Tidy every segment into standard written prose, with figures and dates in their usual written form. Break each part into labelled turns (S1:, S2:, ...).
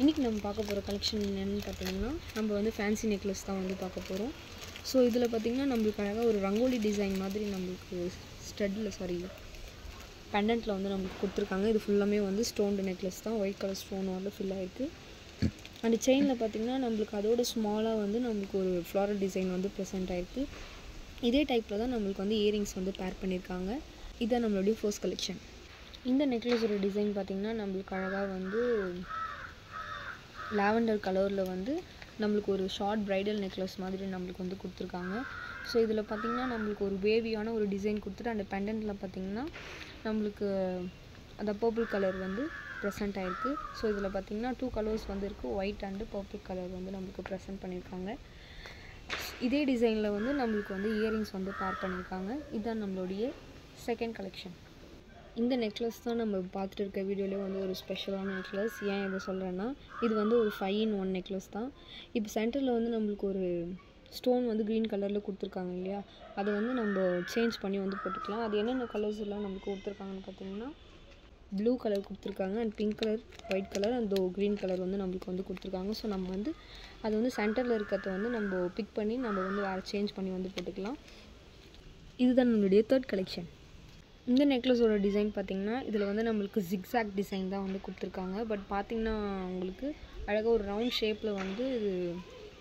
S1: இன்றைக்கி நம்ம பார்க்க போகிற கலெக்ஷன் என்னென்னு பார்த்தீங்கன்னா, நம்ம வந்து ஃபேன்சி நெக்லஸ் தான் வந்து பார்க்க போகிறோம். ஸோ இதில் பார்த்திங்கன்னா நம்மளுக்கு அழகாக ஒரு ரங்கோலி டிசைன் மாதிரி நம்மளுக்கு பெண்டன்ட்டில் வந்து நம்மளுக்கு கொடுத்துருக்காங்க. இது ஃபுல்லாமே வந்து ஸ்டோன்டு நெக்லஸ் தான், ஒயிட் கலர் ஸ்டோன் வந்து ஃபில் ஆகிருக்கு. அந்த செயினில் பார்த்திங்கன்னா நம்மளுக்கு அதோட ஸ்மாலாக வந்து நம்மளுக்கு ஒரு ஃப்ளாரல் டிசைன் வந்து ப்ரெசென்ட் ஆகிருக்கு. இதே டைப்பில் தான் நம்மளுக்கு வந்து இயரிங்ஸ் வந்து பேர் பண்ணியிருக்காங்க. இதுதான் நம்மளுடைய ஃபர்ஸ்ட் கலெக்ஷன். இந்த நெக்லஸோட டிசைன் பார்த்திங்கன்னா நம்மளுக்கு அழகாக வந்து லாவெண்டர் கலரில் வந்து நம்மளுக்கு ஒரு ஷார்ட் ப்ரைடல் நெக்லஸ் மாதிரி நம்மளுக்கு வந்து கொடுத்துருக்காங்க. ஸோ இதில் பார்த்திங்கன்னா நம்மளுக்கு ஒரு வேவியான ஒரு டிசைன் கொடுத்துட்டு அந்த பெண்டன்ட்டில் பார்த்திங்கன்னா நம்மளுக்கு அந்த பர்பிள் கலர் வந்து ப்ரெசென்ட் ஆகிருக்கு. ஸோ இதில் பார்த்திங்கன்னா 2 கலர்ஸ் வந்து இருக்குது, ஒயிட் அண்டு பர்பிள் கலர் வந்து நம்மளுக்கு ப்ரெசென்ட் பண்ணியிருக்காங்க. இதே டிசைனில் வந்து நம்மளுக்கு வந்து இயரிங்ஸ் வந்து பேர் பண்ணியிருக்காங்க. இதுதான் நம்மளுடைய செகண்ட் கலெக்ஷன். இந்த நெக்லஸ் தான் நம்ம பார்த்துட்டு இருக்க வீடியோலேயே வந்து ஒரு ஸ்பெஷலான நெக்லஸ். ஏன் இதை சொல்கிறேன்னா, இது வந்து ஒரு 5-in-1 நெக்லஸ் தான். இப்போ சென்டரில் வந்து நம்மளுக்கு ஒரு ஸ்டோன் வந்து க்ரீன் கலரில் கொடுத்துருக்காங்க இல்லையா, அதை வந்து நம்ம சேஞ்ச் பண்ணி வந்து போட்டுக்கலாம். அது என்னென்ன கலர்ஸ் எல்லாம் நம்மளுக்கு கொடுத்துருக்காங்கன்னு பார்த்தீங்கன்னா, ப்ளூ கலர் கொடுத்துருக்காங்க and pink colour, white colour and green colour வந்து நம்மளுக்கு வந்து கொடுத்துருக்காங்க. ஸோ நம்ம வந்து அது வந்து சென்டரில் இருக்கிறத வந்து நம்ம பிக் பண்ணி நம்ம வந்து வேறு சேஞ்ச் பண்ணி வந்து போட்டுக்கலாம். இதுதான் நம்மளுடைய தேர்ட் கலெக்ஷன். இந்த நெக்லஸோட டிசைன் பார்த்திங்கன்னா, இதில் வந்து நம்மளுக்கு ஜிக்ஸாக் டிசைன் தான் வந்து கொடுத்துருக்காங்க. பட் பார்த்திங்கன்னா உங்களுக்கு அழகாக ஒரு ரவுண்ட் ஷேப்பில் வந்து இது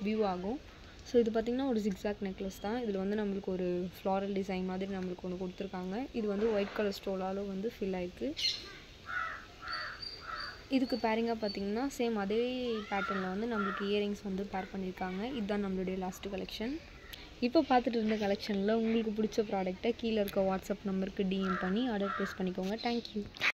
S1: வியூ ஆகும். ஸோ இது பார்த்திங்கன்னா ஒரு ஜிக்ஸாக் நெக்லஸ் தான். இதில் வந்து நம்மளுக்கு ஒரு ஃப்ளாரல் டிசைன் மாதிரி நம்மளுக்கு ஒன்று கொடுத்துருக்காங்க. இது வந்து ஒயிட் கலர் ஸ்டோலாலும் வந்து ஃபில் ஆகிருக்கு. இதுக்கு பேரிங்காக பார்த்திங்கன்னா சேம் அதே பேட்டர்னில் வந்து நம்மளுக்கு இயரிங்ஸ் வந்து பேர் பண்ணியிருக்காங்க. இதுதான் நம்மளுடைய லாஸ்ட்டு கலெக்ஷன். இப்போ பார்த்துட்டு இருந்த கலெக்ஷனில் உங்களுக்கு பிடிச்ச ப்ராடக்ட்டை கீழே இருக்க வாட்ஸ்அப் நம்பருக்கு டிஎம் பண்ணி ஆர்டர் ப்ளேஸ் பண்ணிக்கோங்க. தேங்க்யூ.